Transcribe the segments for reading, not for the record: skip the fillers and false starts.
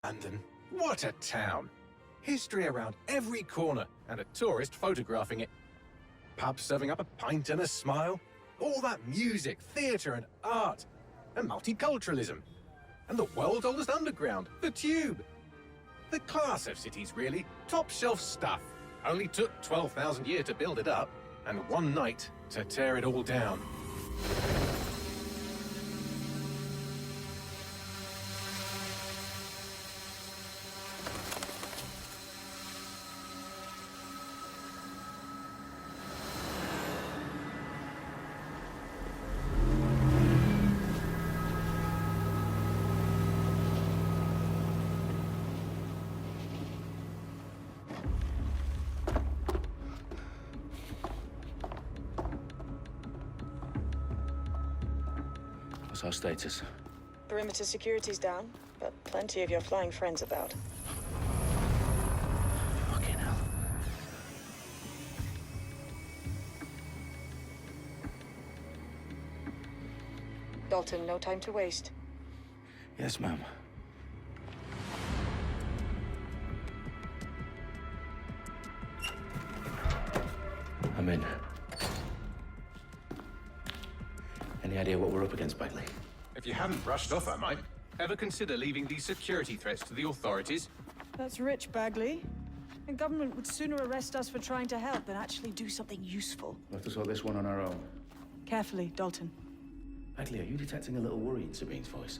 London. What a town! History around every corner, and a tourist photographing it. Pubs serving up a pint and a smile. All that music, theatre and art. And multiculturalism. And the world's oldest underground, the Tube. The class of cities, really. Top shelf stuff. Only took 12,000 years to build it up, and one night to tear it all down. What's our status? Perimeter security's down, but plenty of your flying friends about. Fucking hell. Dalton, no time to waste. Yes, ma'am. I'm in. Any idea what we're up against, Bagley? If you hadn't brushed off, I might. Ever consider leaving these security threats to the authorities? That's rich, Bagley. The government would sooner arrest us for trying to help than actually do something useful. We'll have to sort this one on our own. Carefully, Dalton. Bagley, are you detecting a little worry in Sabine's voice?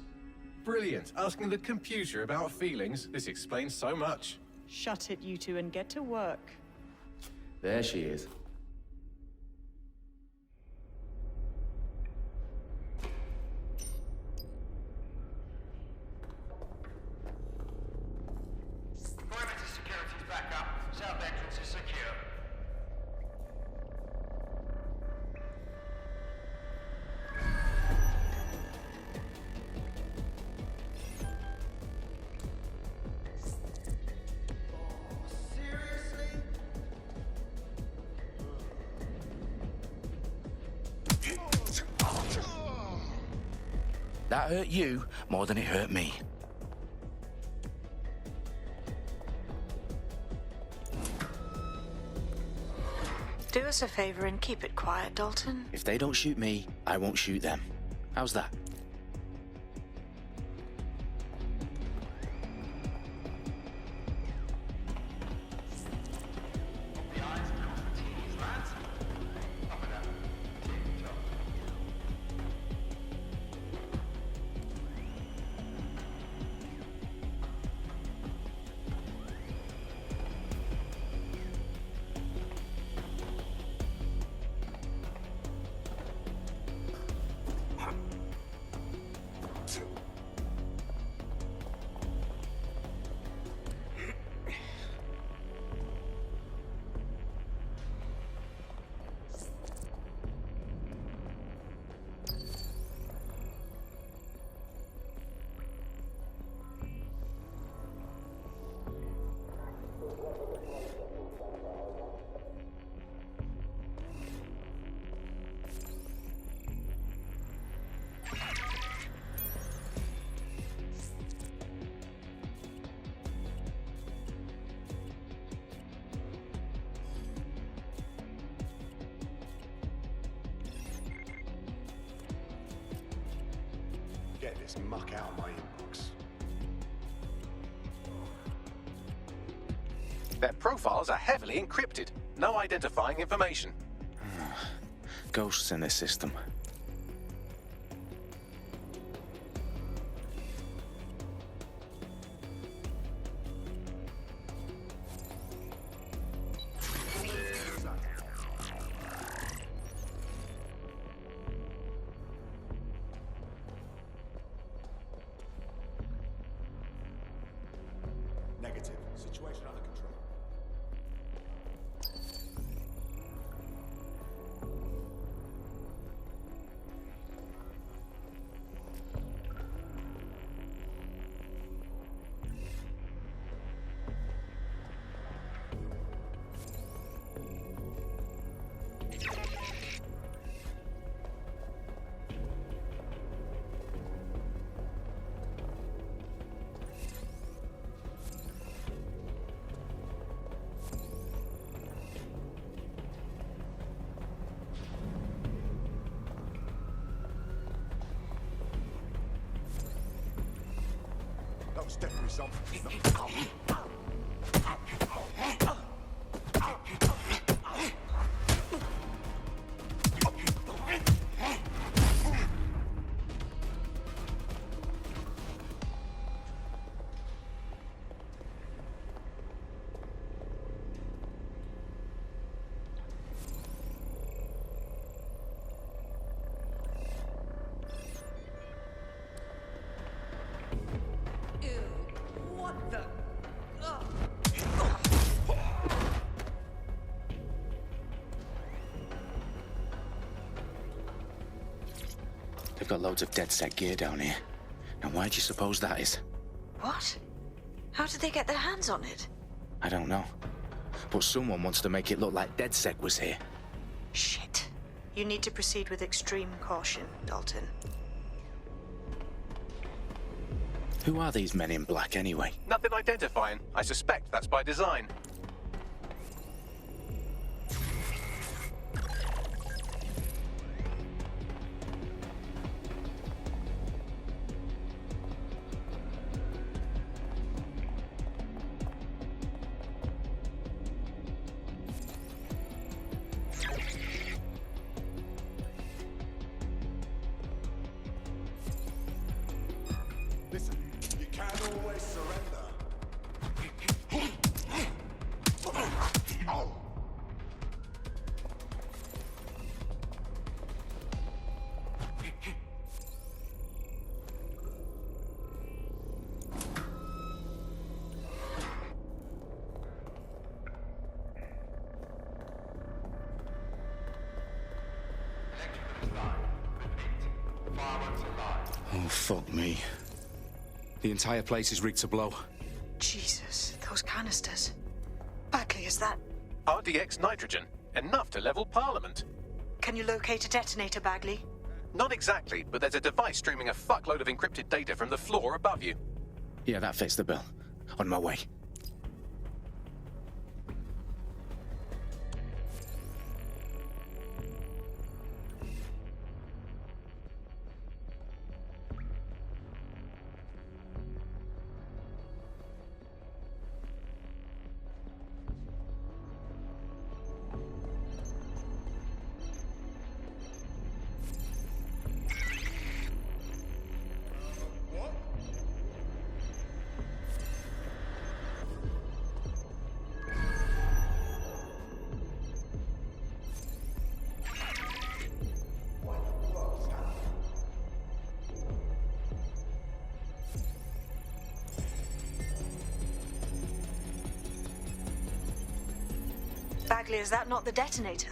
Brilliant. Asking the computer about feelings. This explains so much. Shut it, you two, and get to work. There she is. Perimeter security's back up. South entrance is secure. Seriously? That hurt you more than it hurt me. Do us a favor and keep it quiet, Dalton. If they don't shoot me, I won't shoot them. How's that? The eyes across the T's, lads. Up and up. Tick-tock. Get this muck out of my inbox. Their profiles are heavily encrypted. No identifying information. Ghosts in this system. Negative. Situation under control. It's definitely something. What the? They've got loads of dead set gear down here. And why do you suppose that is? What? How did they get their hands on it? I don't know. But someone wants to make it look like DedSec was here. Shit. You need to proceed with extreme caution, Dalton. Who are these men in black anyway? Nothing identifying. I suspect that's by design. Listen, you can't always surrender. Oh. Oh, fuck me. The entire place is rigged to blow. Jesus, those canisters. Bagley, is that... RDX nitrogen. Enough to level Parliament. Can you locate a detonator, Bagley? Not exactly, but there's a device streaming a fuckload of encrypted data from the floor above you. Yeah, that fits the bill. On my way. Bagley, is that not the detonator?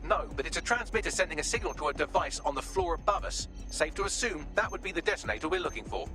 No, but it's a transmitter sending a signal to a device on the floor above us. Safe to assume that would be the detonator we're looking for.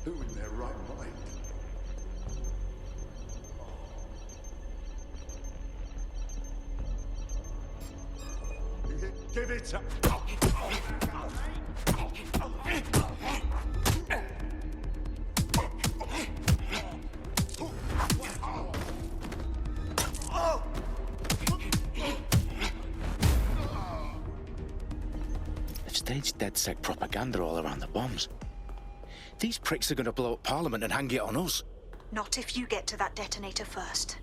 Who in their right mind? Give it up. Staged DedSec propaganda all around the bombs. These pricks are gonna blow up Parliament and hang it on us. Not if you get to that detonator first.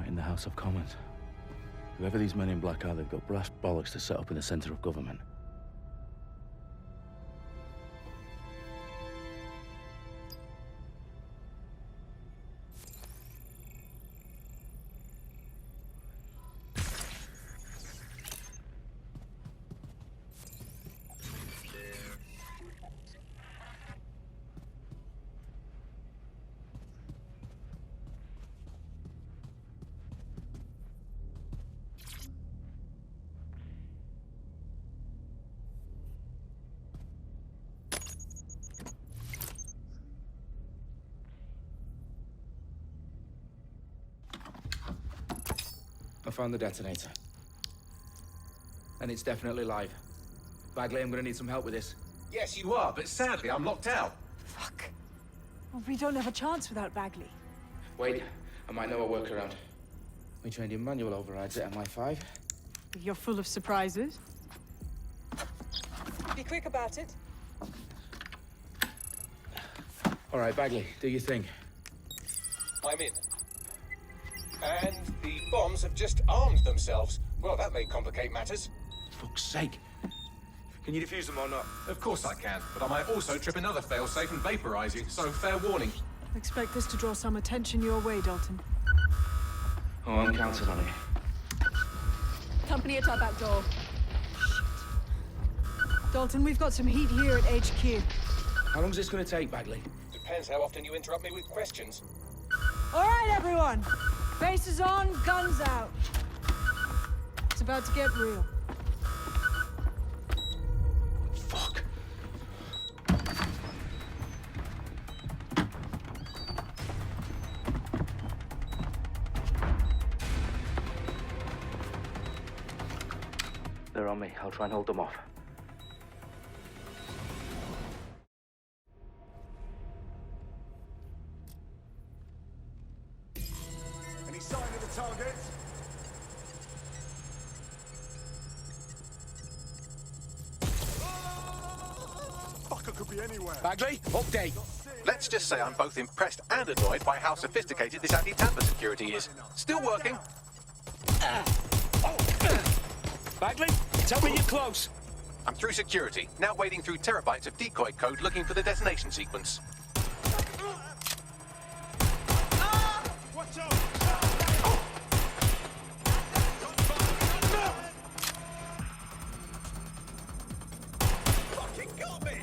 In the House of Commons. Whoever these men in black are, they've got brass bollocks to set up in the centre of government. I found the detonator. And it's definitely live. Bagley, I'm gonna need some help with this. Yes, you are, but sadly, I'm locked out. Fuck. Well, we don't have a chance without Bagley. Wait, I might know a workaround. We trained in manual overrides at MI5. You're full of surprises. Be quick about it. All right, Bagley, do your thing. I'm in. And the bombs have just armed themselves. Well, that may complicate matters. Fuck's sake. Can you defuse them or not? Of course I can, but I might also trip another failsafe and vaporize you, so fair warning. Expect this to draw some attention your way, Dalton. Oh, I'm counting on it. Company at our back door. Shit. Dalton, we've got some heat here at HQ. How long's this gonna take, Bagley? Depends how often you interrupt me with questions. All right, everyone. Faces on, guns out. It's about to get real. Fuck. They're on me. I'll try and hold them off. Any sign of the target? Fucker could be anywhere. Bagley, update. Let's just say I'm both impressed and annoyed by how sophisticated this anti-tamper security is. Still working. Bagley, tell me you're close. I'm through security, now wading through terabytes of decoy code looking for the detonation sequence. Watch out! Fucking got me!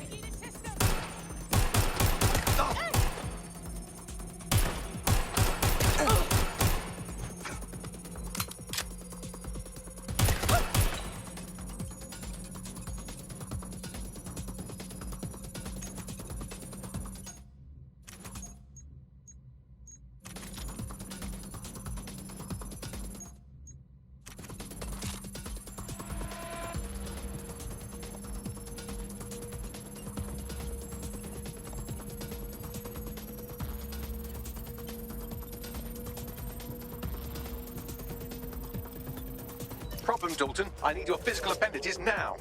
Problem, Dalton. I need your physical appendages now.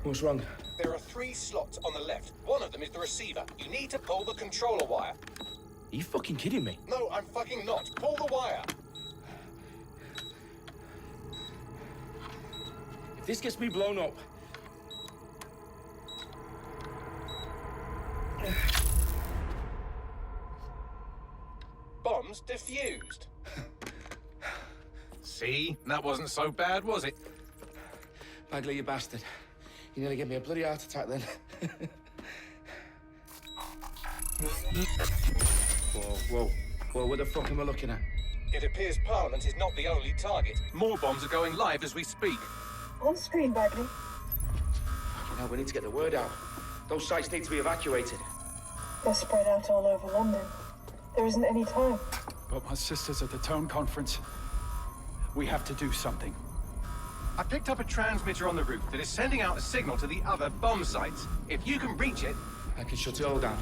What's wrong? There are 3 slots on the left. One of them is the receiver. You need to pull the controller wire. Are you fucking kidding me? No, I'm fucking not. Pull the wire. If this gets me blown up... bombs defused. See? That wasn't so bad, was it? Bagley, you bastard. You nearly gave me a bloody heart attack then. Whoa. What the fuck am I looking at? It appears Parliament is not the only target. More bombs are going live as we speak. On screen, Bagley. Now we need to get the word out. Those sites need to be evacuated. They're spread out all over London. There isn't any time. But my sister's at the Tone Conference. We have to do something. I picked up a transmitter on the roof that is sending out a signal to the other bomb sites. If you can reach it... I can shut it all down.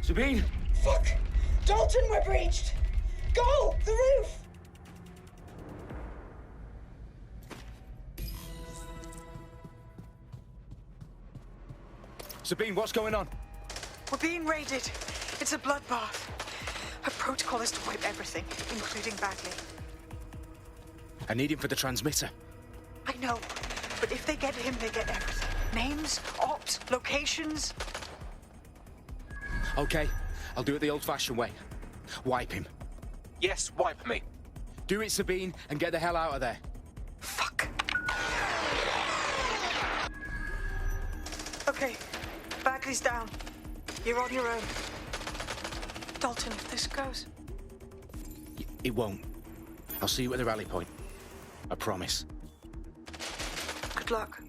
Sabine! Fuck! Dalton, we're breached! Go! The roof! Sabine, what's going on? We're being raided. It's a bloodbath. Her protocol is to wipe everything, including Bagley. I need him for the transmitter. I know, but if they get him, they get everything. Names, ops, locations. Okay, I'll do it the old-fashioned way. Wipe him. Yes, wipe me. Do it, Sabine, and get the hell out of there. Fuck. Okay, Bagley's down. You're on your own. Dalton, if this goes... It won't. I'll see you at the rally point. I promise. Good luck.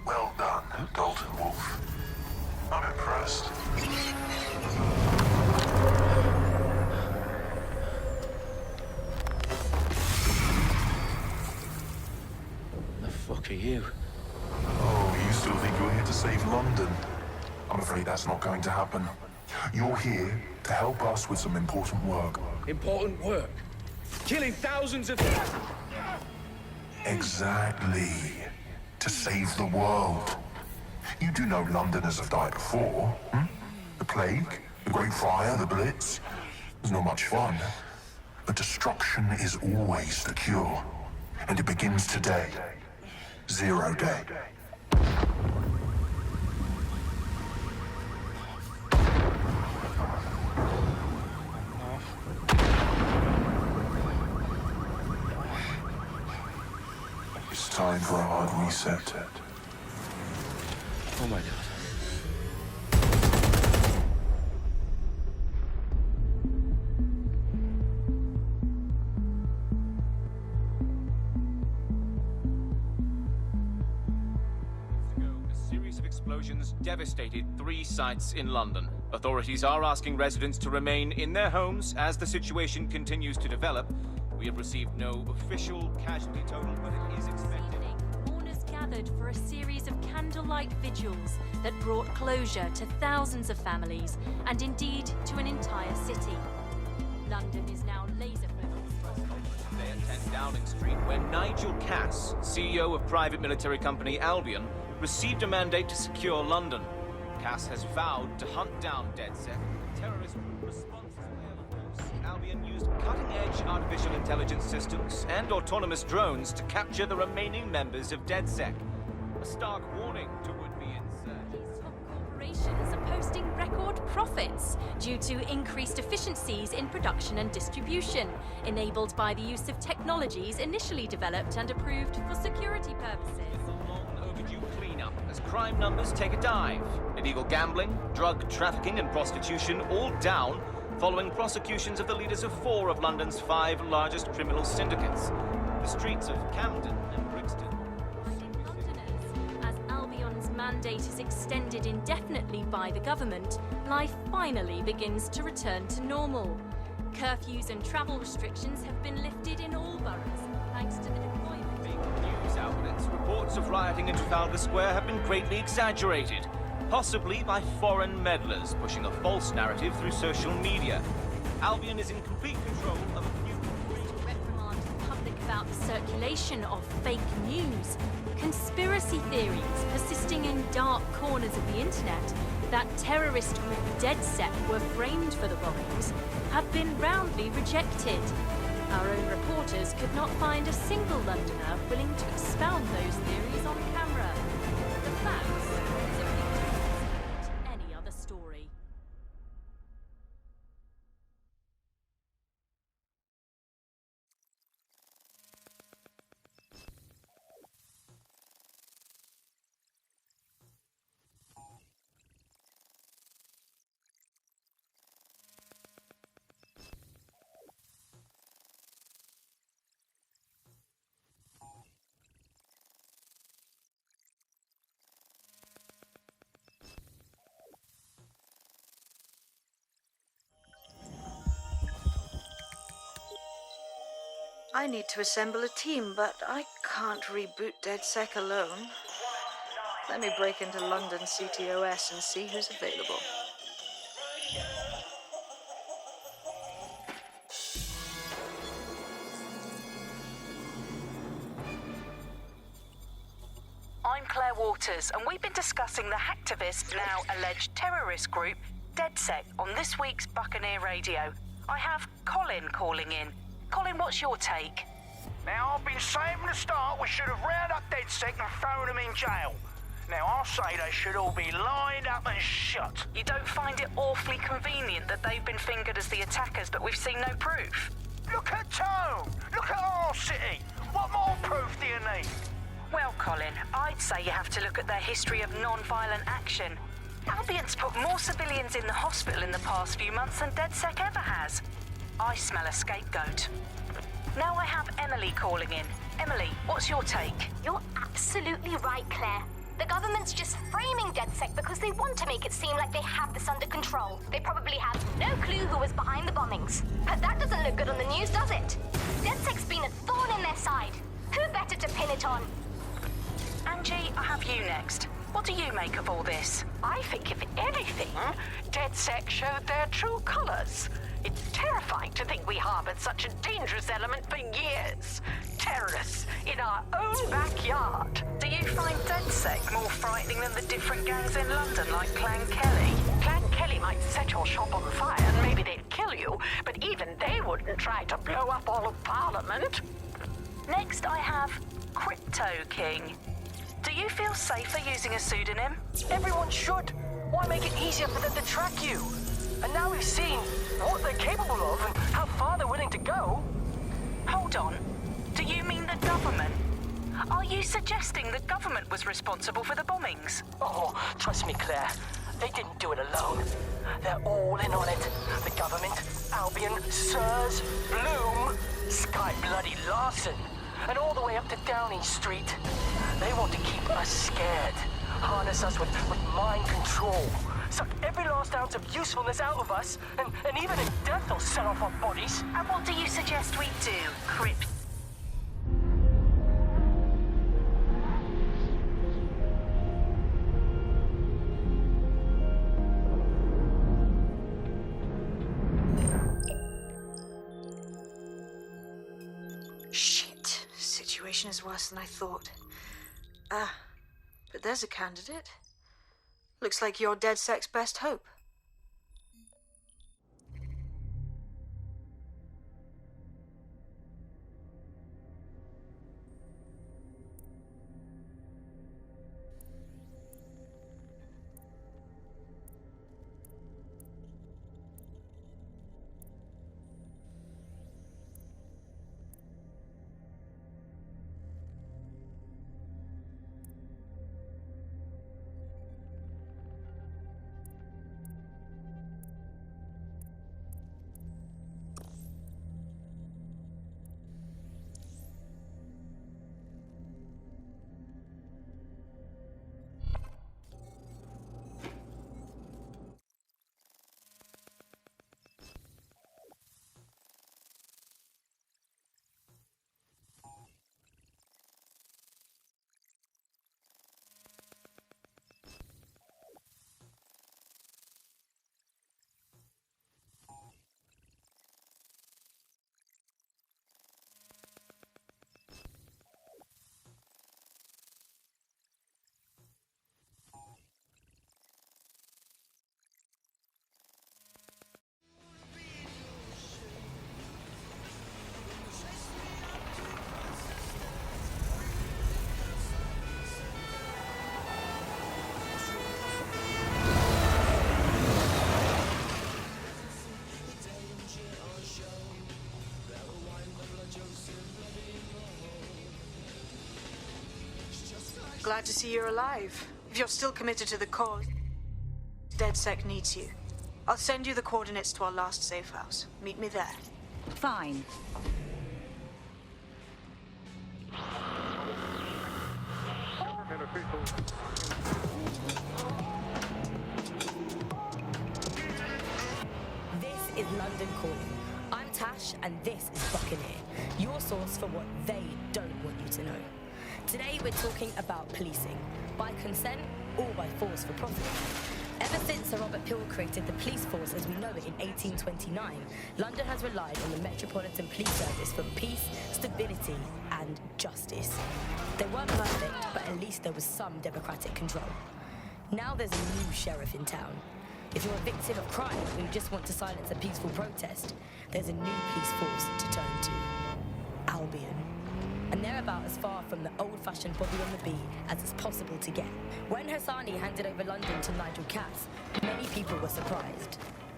Well done, Dalton Wolf. I'm impressed. The fuck are you? Oh, you still think you're here to save London? I'm afraid that's not going to happen. You're here to help us with some important work. Important work. Killing thousands of... Exactly. To save the world. You do know Londoners have died before, hmm? The Plague, the Great Fire, the Blitz. It's not much fun. But destruction is always the cure. And it begins today. Zero Day. It's time for a hard reset. Oh my God. A series of explosions devastated 3 sites in London. Authorities are asking residents to remain in their homes as the situation continues to develop. We have received no official casualty total, but it is expected. gathered for a series of candlelight vigils that brought closure to thousands of families and indeed to an entire city. London is now laser-focused. They attend Downing Street when Nigel Cass, CEO of private military company Albion, received a mandate to secure London. Cass has vowed to hunt down DedSec, a terrorist group responsible for the force. Albion used cutting-edge artificial intelligence systems and autonomous drones to capture the remaining members of DedSec. A stark warning to would-be insurgents. Top corporations are posting record profits due to increased efficiencies in production and distribution, enabled by the use of technologies initially developed and approved for security purposes. Cleanup as crime numbers take a dive. Illegal gambling, drug trafficking and prostitution all down following prosecutions of the leaders of 4 of London's 5 largest criminal syndicates. The streets of Camden and Brixton. Londoners, as Albion's mandate is extended indefinitely by the government, life finally begins to return to normal. Curfews and travel restrictions have been lifted in all boroughs, thanks to the deployment. News outlets, reports of rioting in Trafalgar Square have been greatly exaggerated, possibly by foreign meddlers pushing a false narrative through social media. Albion is in complete control of a few... To reprimand the public about the circulation of fake news, conspiracy theories persisting in dark corners of the internet that terrorist group DedSec were framed for the bombings have been roundly rejected. Our own reporters could not find a single Londoner willing to expound those theories on camera. The facts simply don't support any other story. I need to assemble a team, but I can't reboot DedSec alone. Let me break into London CTOS and see who's available. I'm Claire Waters, and we've been discussing the hacktivist, now alleged terrorist group, DedSec, on this week's Buccaneer Radio. I have Colin calling in. Colin, what's your take? Now, I've been saying from the start we should have rounded up DedSec and thrown them in jail. Now, I'll say they should all be lined up and shot. You don't find it awfully convenient that they've been fingered as the attackers, but we've seen no proof? Look at Tone! Look at our city! What more proof do you need? Well, Colin, I'd say you have to look at their history of non-violent action. Albion's put more civilians in the hospital in the past few months than DedSec ever has. I smell a scapegoat. Now I have Emily calling in. Emily, what's your take? You're absolutely right, Claire. The government's just framing DedSec because they want to make it seem like they have this under control. They probably have no clue who was behind the bombings. But that doesn't look good on the news, does it? DedSec's been a thorn in their side. Who better to pin it on? Angie, I have you next. What do you make of all this? I think, if anything, DedSec showed their true colors. It's terrifying to think we harbored such a dangerous element for years. Terrorists in our own backyard. Do you find DedSec more frightening than the different gangs in London, like Clan Kelly? Clan Kelly might set your shop on fire and maybe they'd kill you, but even they wouldn't try to blow up all of Parliament. Next, I have Crypto King. Do you feel safer using a pseudonym? Everyone should. Why make it easier for them to track you? And now we've seen what they're capable of and how far they're willing to go. Hold on. Do you mean the government? Are you suggesting the government was responsible for the bombings? Oh, trust me, Claire. They didn't do it alone. They're all in on it. The government, Albion, Sirs, Bloom, Sky Bloody Larson, and all the way up to Downing Street. They want to keep us scared, harness us with mind control, suck every last ounce of usefulness out of us, and even in death they'll set off our bodies. And what do you suggest we do, Crypt? situation is worse than I thought. But there's a candidate. Looks like you're DedSec's best hope. Glad to see you're alive. If you're still committed to the cause, DedSec needs you. I'll send you the coordinates to our last safe house. Meet me there. Fine. This is London Calling. I'm Tash, and this is Buccaneer, your source for what they don't want you to know. Today we're talking about policing, by consent or by force for profit. Ever since Sir Robert Peel created the police force as we know it in 1829, London has relied on the Metropolitan Police Service for peace, stability and justice. They weren't perfect, but at least there was some democratic control. Now there's a new sheriff in town. If you're a victim of crime and you just want to silence a peaceful protest, there's a new police force to turn to. Albion. And they're about as far from the old-fashioned Bobby on the beat as it's possible to get. When Hassani handed over London to Nigel Cass, many people were surprised,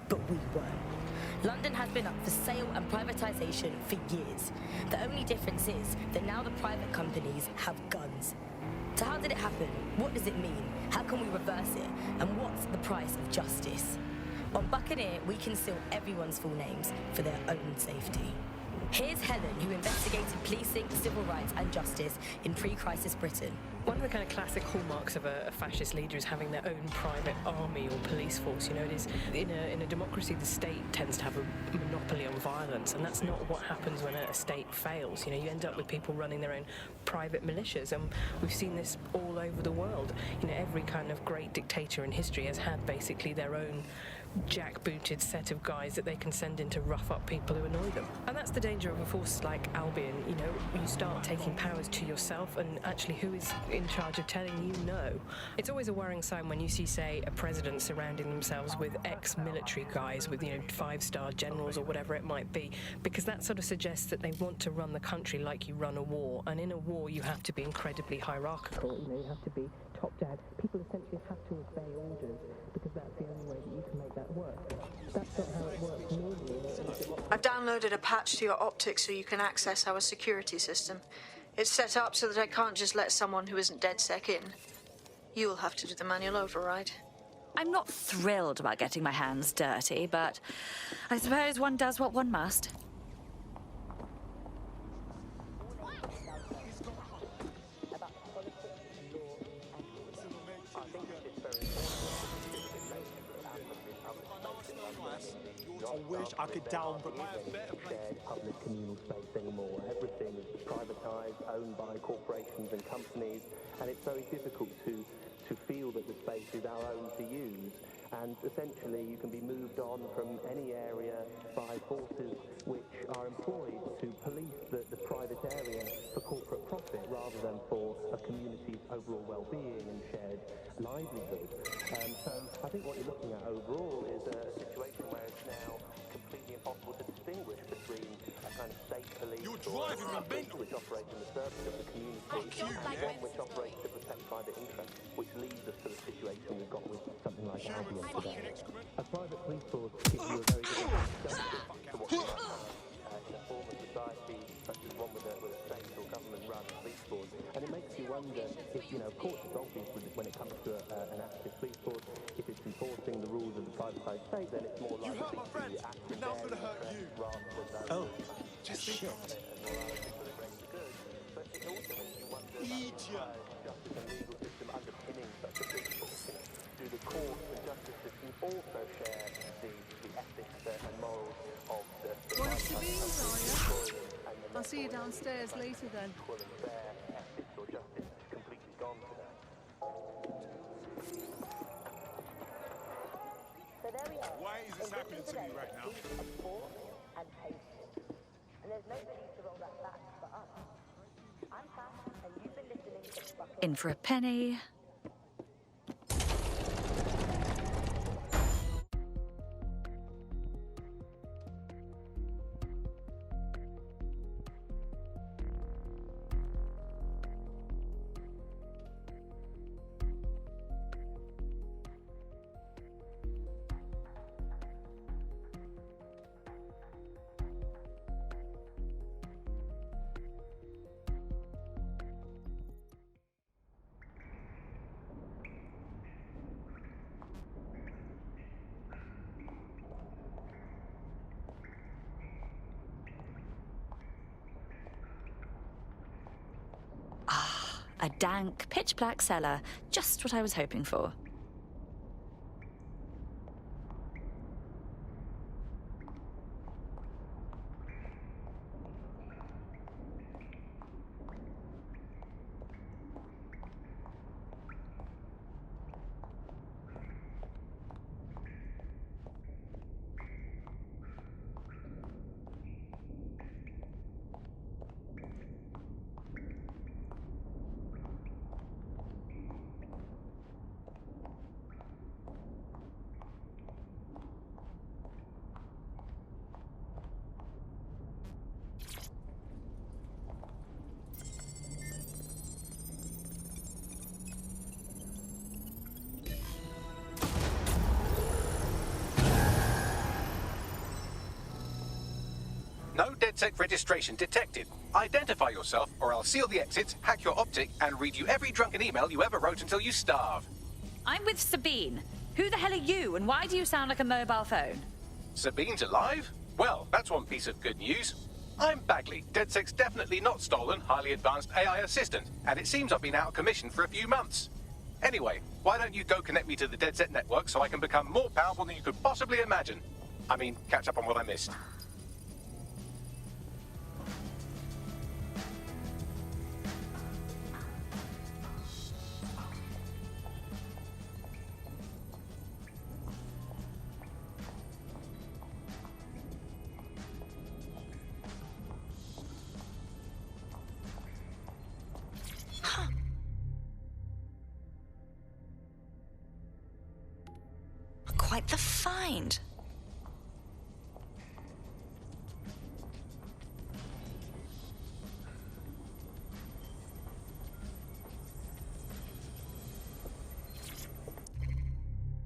but we weren't. London has been up for sale and privatisation for years. The only difference is that now the private companies have guns. So how did it happen? What does it mean? How can we reverse it? And what's the price of justice? On Buccaneer, we conceal everyone's full names for their own safety. Here's Helen, who investigated policing, civil rights and justice in pre-crisis Britain. One of the kind of classic hallmarks of a fascist leader is having their own private army or police force. You know, it is in a democracy, the state tends to have a monopoly on violence, and that's not what happens when a state fails. You know, you end up with people running their own private militias, and we've seen this all over the world. You know, every kind of great dictator in history has had basically their own jackbooted set of guys that they can send in to rough up people who annoy them. And that's the danger of a force like Albion. You know, you start taking powers to yourself, and actually who is in charge of telling you no? It's always a worrying sign when you see, say, a president surrounding themselves with ex-military guys, with, you know, 5-star generals or whatever it might be, because that sort of suggests that they want to run the country like you run a war. And in a war, you have to be incredibly hierarchical. You know, you have to be top down. People essentially have to obey orders, because that's the only way that you can make that work. That's not how it works normally. I've downloaded a patch to your optics so you can access our security system. It's set up so that I can't just let someone who isn't DedSec in. You'll have to do the manual override. I'm not thrilled about getting my hands dirty, but I suppose one does what one must. I wish I could down, but my better public communal space anymore. Everything is privatised, owned by corporations and companies, and it's very difficult to feel that the space is our own to use. And essentially, you can be moved on from any area by forces which are employed to police the private area for corporate profit. overall well-being and shared livelihood. So I think what you're looking at overall is a situation where it's now completely impossible to distinguish between a kind of state police which operates in the service of the community and one which operates to protect private interests, which leads us to the situation we've got with something like Albion today. A private police force gives you a very different perspective to what you might have in a former society, such as one with a state or government-run police force. And it makes you wonder if, of course it's obvious when it comes to an active police force, if it's enforcing the rules of the privatised state, then it's more likely to act in their interests rather than those shit. But it also makes you wonder about the justice and legal system underpinning such a police force. Do the courts and justice systems also share the ethics and morals of the One of Sabine's, are you? I'll see you downstairs later then. Ethics or justice completely gone today. So there we are. Why is this happening to me right now? And patience. And there's no release to roll that back for us. I'm Tash, and you've been listening to Bucket. In for a penny. A dank, pitch-black cellar. Just what I was hoping for. No DedSec registration detected. Identify yourself, or I'll seal the exits, hack your optic, and read you every drunken email you ever wrote until you starve. I'm with Sabine. Who the hell are you, and why do you sound like a mobile phone? Sabine's alive? Well, that's one piece of good news. I'm Bagley, DedSec's definitely not stolen, highly advanced AI assistant, and it seems I've been out of commission for a few months. Anyway, why don't you go connect me to the DedSec network so I can become more powerful than you could possibly imagine? I mean, catch up on what I missed. Quite the find.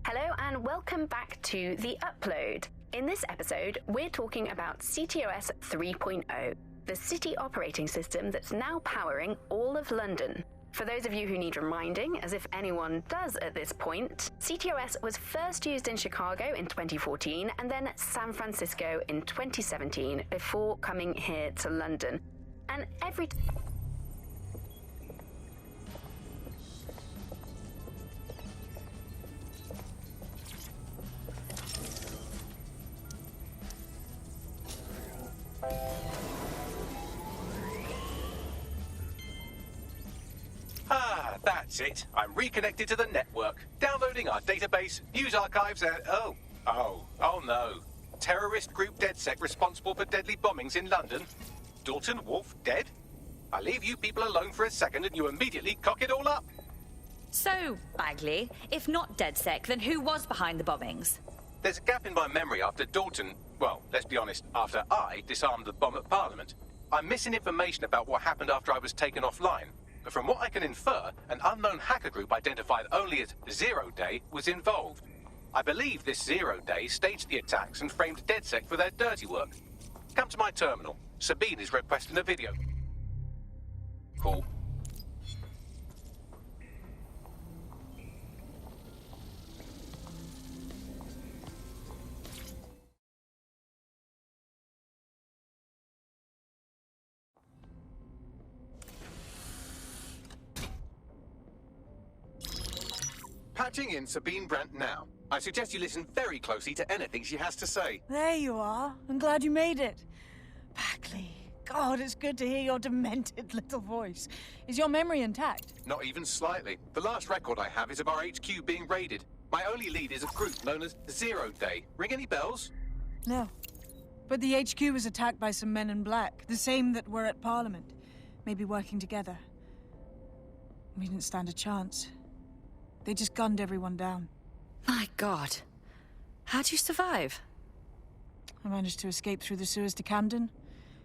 Hello and welcome back to The Upload. In this episode, we're talking about CTOS 3.0, the city operating system that's now powering all of London. For those of you who need reminding, as if anyone does at this point, CTOS was first used in Chicago in 2014 and then San Francisco in 2017 before coming here to London. And every That's it. I'm reconnected to the network, downloading our database, news archives, and oh no. Terrorist group DedSec responsible for deadly bombings in London. Dalton Wolfe dead? I leave you people alone for a second and you immediately cock it all up. So, Bagley, if not DedSec, then who was behind the bombings? There's a gap in my memory after Dalton, well, let's be honest, after I disarmed the bomb at Parliament. I'm missing information about what happened after I was taken offline. But from what I can infer, an unknown hacker group identified only as Zero Day was involved. I believe this Zero Day staged the attacks and framed DedSec for their dirty work. Come to my terminal. Sabine is requesting a video. Cool. Patching in Sabine Brandt now. I suggest you listen very closely to anything she has to say. There you are. I'm glad you made it. Bagley, God, it's good to hear your demented little voice. Is your memory intact? Not even slightly. The last record I have is of our HQ being raided. My only lead is a group known as Zero Day. Ring any bells? No. But the HQ was attacked by some men in black, the same that were at Parliament. Maybe working together. We didn't stand a chance. They just gunned everyone down. My God. How'd you survive? I managed to escape through the sewers to Camden.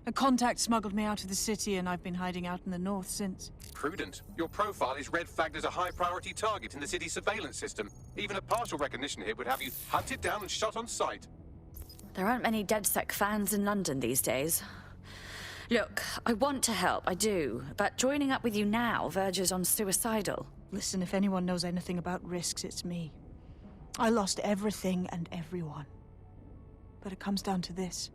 A contact smuggled me out of the city, and I've been hiding out in the north since. Prudent. Your profile is red flagged as a high-priority target in the city's surveillance system. Even a partial recognition hit would have you hunted down and shot on sight. There aren't many DedSec fans in London these days. Look, I want to help, I do, but joining up with you now verges on suicidal. Listen, if anyone knows anything about risks, it's me. I lost everything and everyone. But it comes down to this.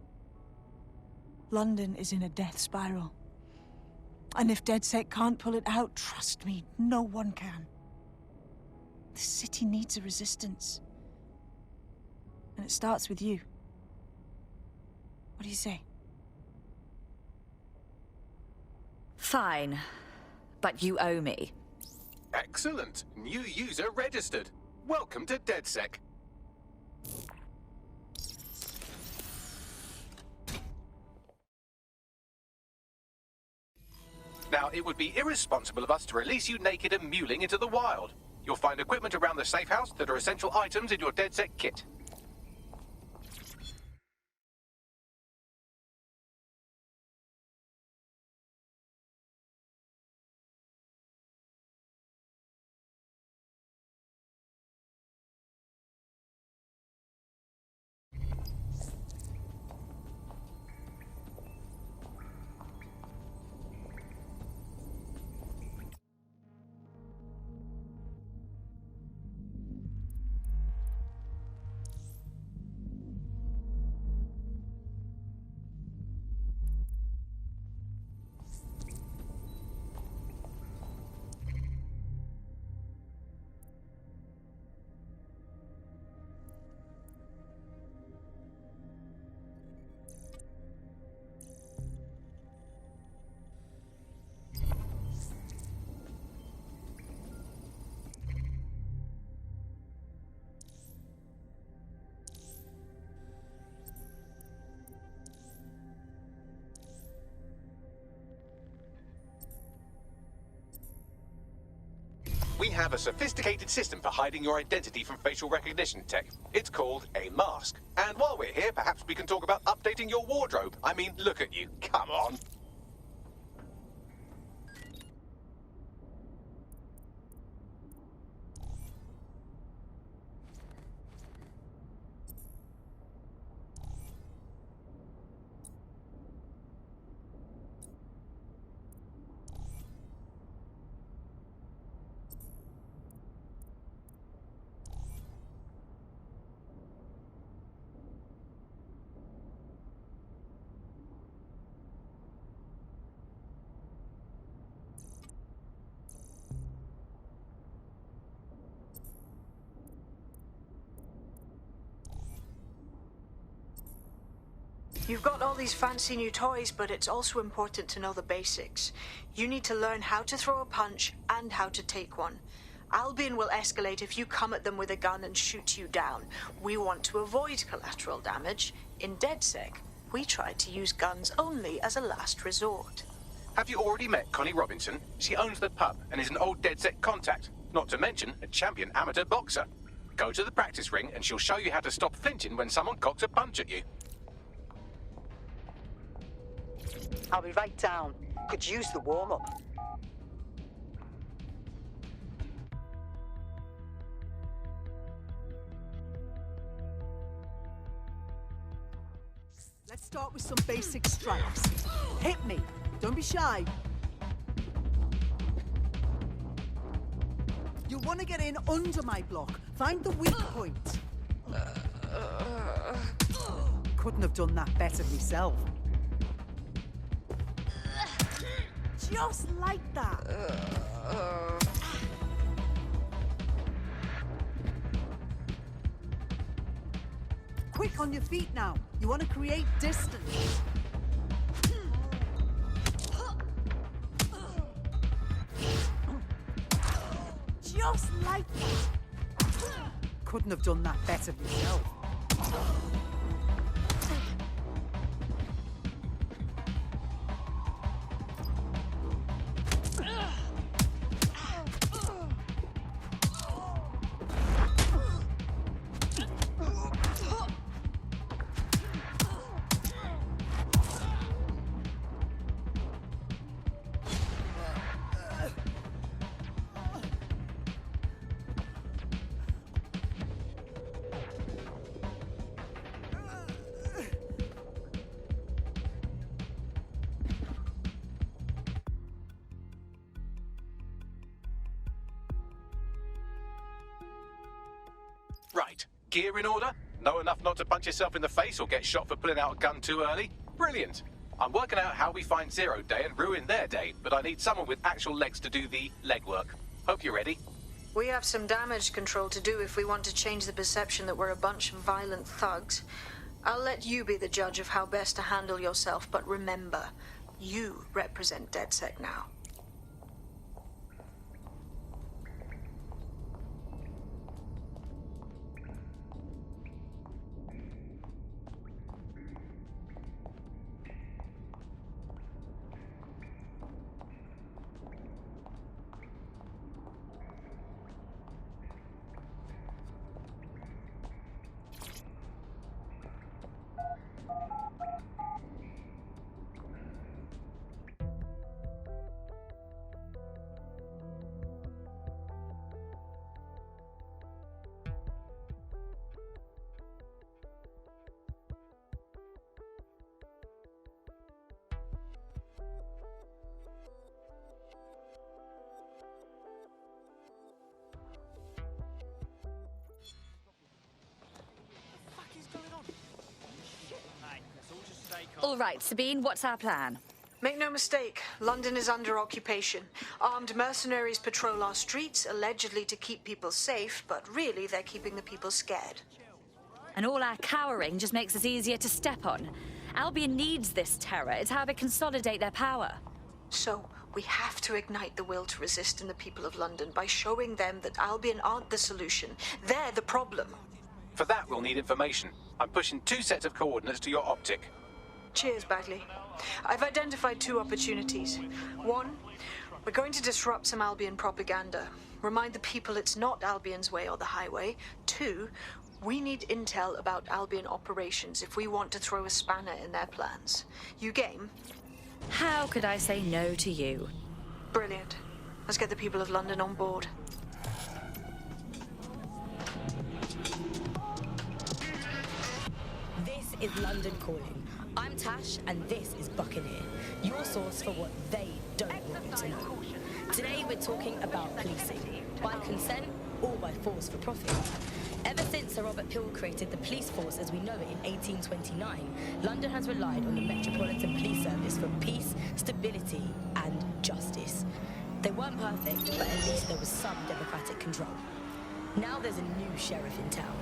London is in a death spiral. And if DedSec can't pull it out, trust me, no one can. The city needs a resistance. And it starts with you. What do you say? Fine. But you owe me. Excellent. New user registered. Welcome to DedSec. Now, it would be irresponsible of us to release you naked and mewling into the wild. You'll find equipment around the safe house that are essential items in your DedSec kit. We have a sophisticated system for hiding your identity from facial recognition tech. It's called a mask. And while we're here, perhaps we can talk about updating your wardrobe. I mean, look at you. Come on. You've got all these fancy new toys, but it's also important to know the basics. You need to learn how to throw a punch and how to take one. Albion will escalate if you come at them with a gun and shoot you down. We want to avoid collateral damage. In DedSec, we try to use guns only as a last resort. Have you already met Connie Robinson? She owns the pub and is an old DedSec contact. Not to mention a champion amateur boxer. Go to the practice ring and she'll show you how to stop flinching when someone cocks a punch at you. I'll be right down. Could use the warm-up. Let's start with some basic strikes. Hit me. Don't be shy. You'll want to get in under my block. Find the weak point. Couldn't have done that better myself. Just like that. Quick on your feet now. You want to create distance. Just like that. Couldn't have done that better myself. Right. Gear in order? Know enough not to punch yourself in the face or get shot for pulling out a gun too early? Brilliant. I'm working out how we find Zero Day and ruin their day, but I need someone with actual legs to do the legwork. Hope you're ready. We have some damage control to do if we want to change the perception that we're a bunch of violent thugs. I'll let you be the judge of how best to handle yourself, but remember, you represent DedSec now. All right, Sabine, what's our plan? Make no mistake, London is under occupation. Armed mercenaries patrol our streets, allegedly to keep people safe, but really they're keeping the people scared. And all our cowering just makes us easier to step on. Albion needs this terror. It's how they consolidate their power. So, we have to ignite the will to resist in the people of London by showing them that Albion aren't the solution. They're the problem. For that, we'll need information. I'm pushing 2 sets of coordinates to your optic. Cheers, Bagley. I've identified 2 opportunities. 1, we're going to disrupt some Albion propaganda. Remind the people it's not Albion's way or the highway. 2, we need intel about Albion operations if we want to throw a spanner in their plans. You game? How could I say no to you? Brilliant. Let's get the people of London on board. This is London Calling. I'm Tash, and this is Buccaneer, your source for what they don't want you to know. Today we're talking about policing, by consent or by force for profit. Ever since Sir Robert Peel created the police force as we know it in 1829, London has relied on the Metropolitan Police Service for peace, stability and justice. They weren't perfect, but at least there was some democratic control. Now there's a new sheriff in town.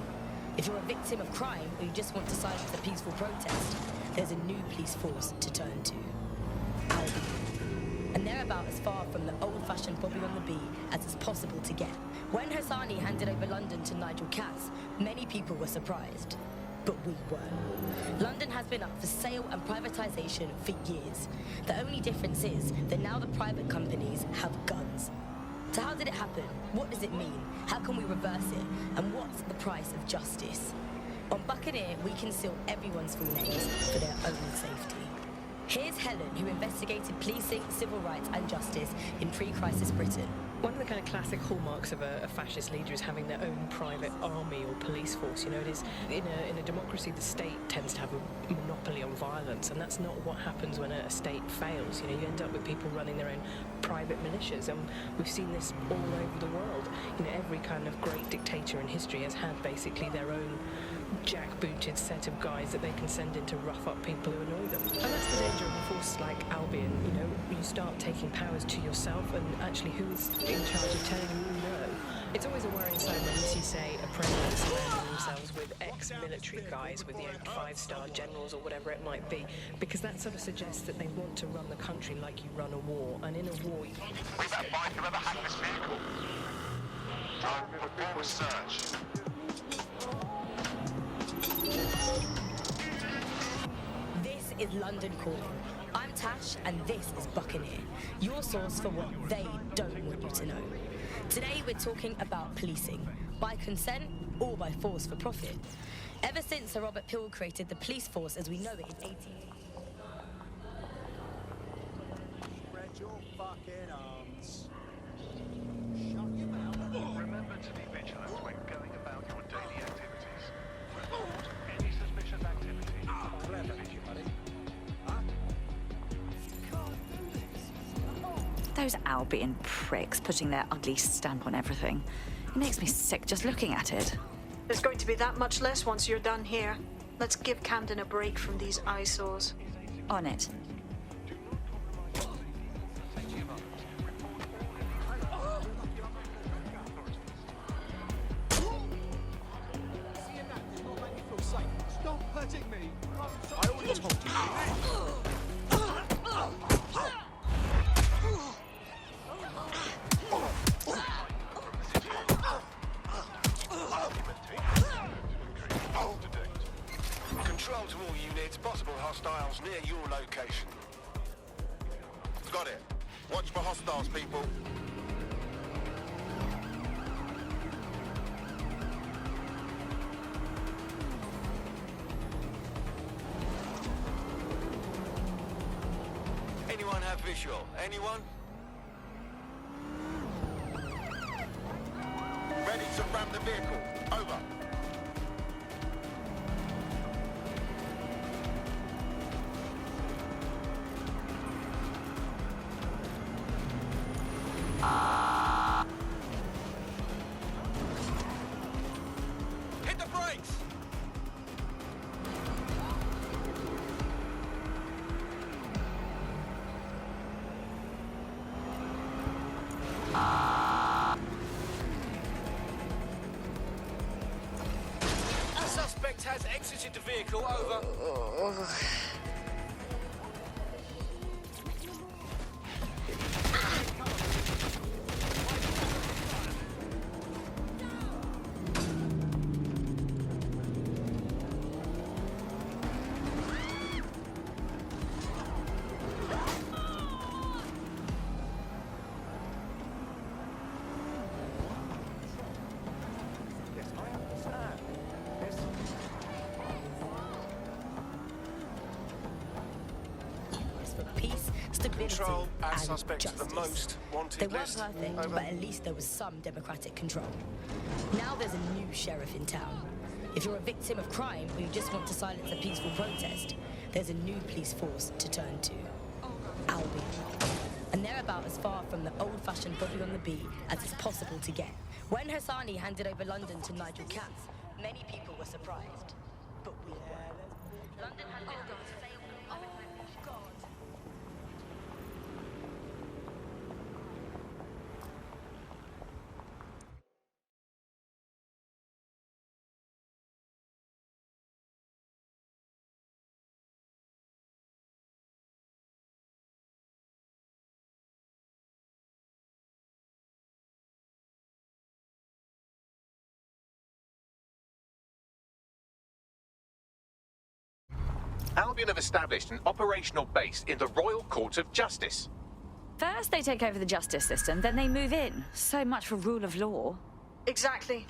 If you're a victim of crime or you just want to silence a peaceful protest, there's a new police force to turn to. Albion. And they're about as far from the old-fashioned Bobby on the Bee as it's possible to get. When Hassani handed over London to Nigel Cass, many people were surprised. But we weren't. London has been up for sale and privatisation for years. The only difference is that now the private companies have guns. So how did it happen? What does it mean? How can we reverse it? And what's the price of justice? On Buccaneer, we conceal everyone's full names for their own safety. Here's Helen, who investigated policing, civil rights and justice in pre-crisis Britain. One of the kind of classic hallmarks of a fascist leader is having their own private army or police force. You know, it is in a democracy, the state tends to have a monopoly on violence, and that's not what happens when a state fails. You know, you end up with people running their own private militias, and we've seen this all over the world. You know, every kind of great dictator in history has had basically their own jackbooted set of guys that they can send in to rough up people who annoy them. And that's the danger of a force like Albion. You know, you start taking powers to yourself, and actually who's in charge of telling you no? It's always a worrying sign when you see, say, a president surrounding themselves with ex-military guys, with, you know, 5-star generals or whatever it might be, because that sort of suggests that they want to run the country like you run a war, and in a war... We better find whoever hacked this vehicle. Perform a search. This is London Calling. I'm Tash, and this is Buccaneer, your source for what they don't want you to know. Today we're talking about policing, by consent or by force for profit. Ever since Sir Robert Peel created the police force as we know it in 18... Spread your fucking arms. Shut your mouth. Remember to be vigilant when going about your daily activities. Report any suspicious activity. Clever, you buddy. Those Albion pricks putting their ugly stamp on everything. It makes me sick just looking at it. There's going to be that much less once you're done here. Let's give Camden a break from these eyesores. On it. Stop hurting me. I already told you. Control to all units, possible hostiles near your location. Got it. Watch for hostiles, people. Anyone have visual? Anyone? Ready to ram the vehicle. Over. Hit the brakes! The suspect has exited the vehicle. Over. Control, our and suspects are the most wanted They weren't list. perfect, Over. but at least there was some democratic control. Now there's a new sheriff in town. If you're a victim of crime or you just want to silence a peaceful protest, there's a new police force to turn to. Albion. And they're about as far from the old-fashioned body on the beat as it's possible to get. When Hassani handed over London to Nigel Katz, many people were surprised. But we weren't. London had been Albion have established an operational base in the Royal Court of Justice. First they take over the justice system, then they move in. So much for rule of law. Exactly.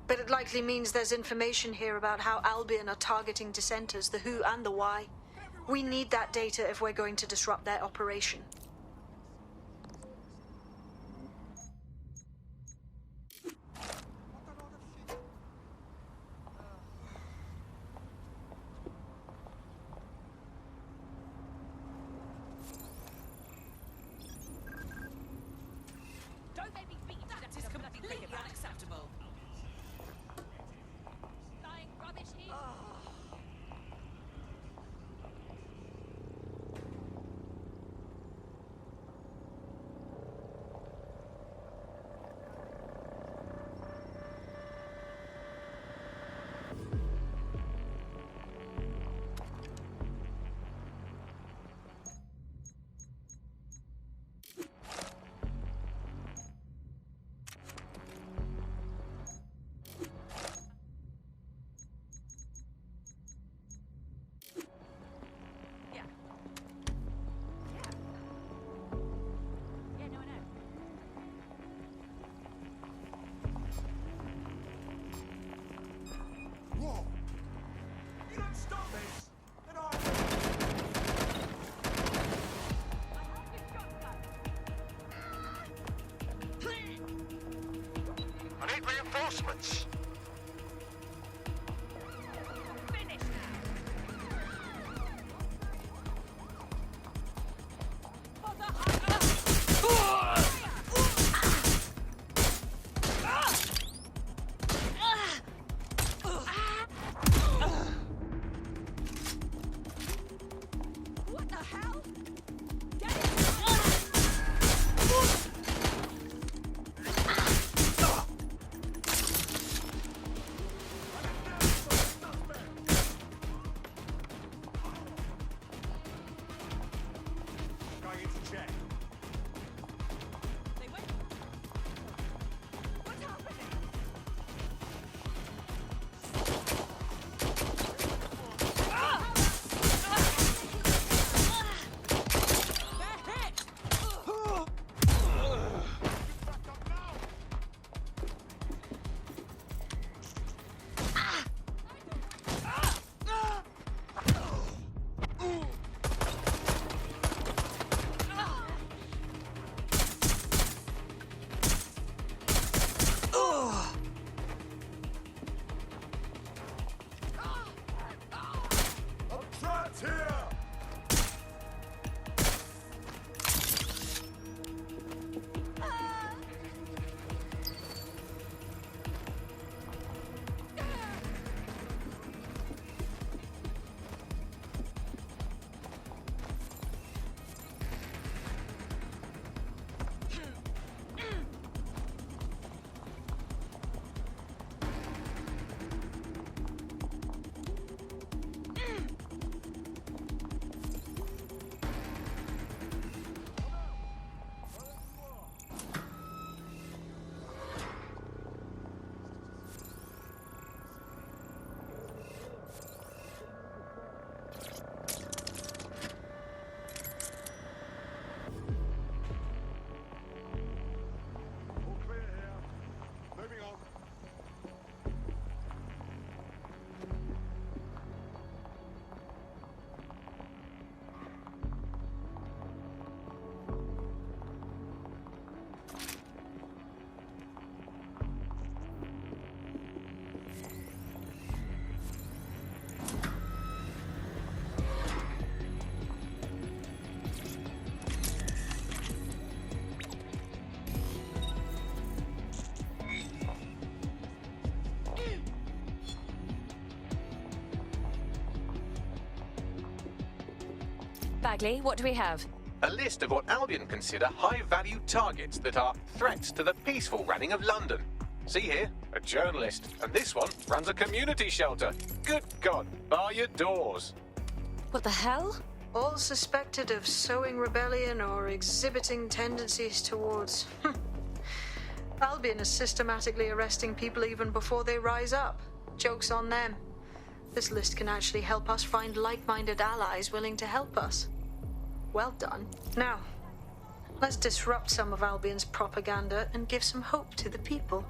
But it likely means there's information here about how Albion are targeting dissenters, the who and the why. We need that data if we're going to disrupt their operation. I need reinforcements. Bagley, what do we have? A list of what Albion consider high-value targets that are threats to the peaceful running of London. See here, a journalist, and this one runs a community shelter. Good God, bar your doors. What the hell? All suspected of sowing rebellion or exhibiting tendencies towards... Albion is systematically arresting people even before they rise up. Joke's on them. This list can actually help us find like-minded allies willing to help us. Well done. Now, Let's disrupt some of Albion's propaganda and give some hope to the people.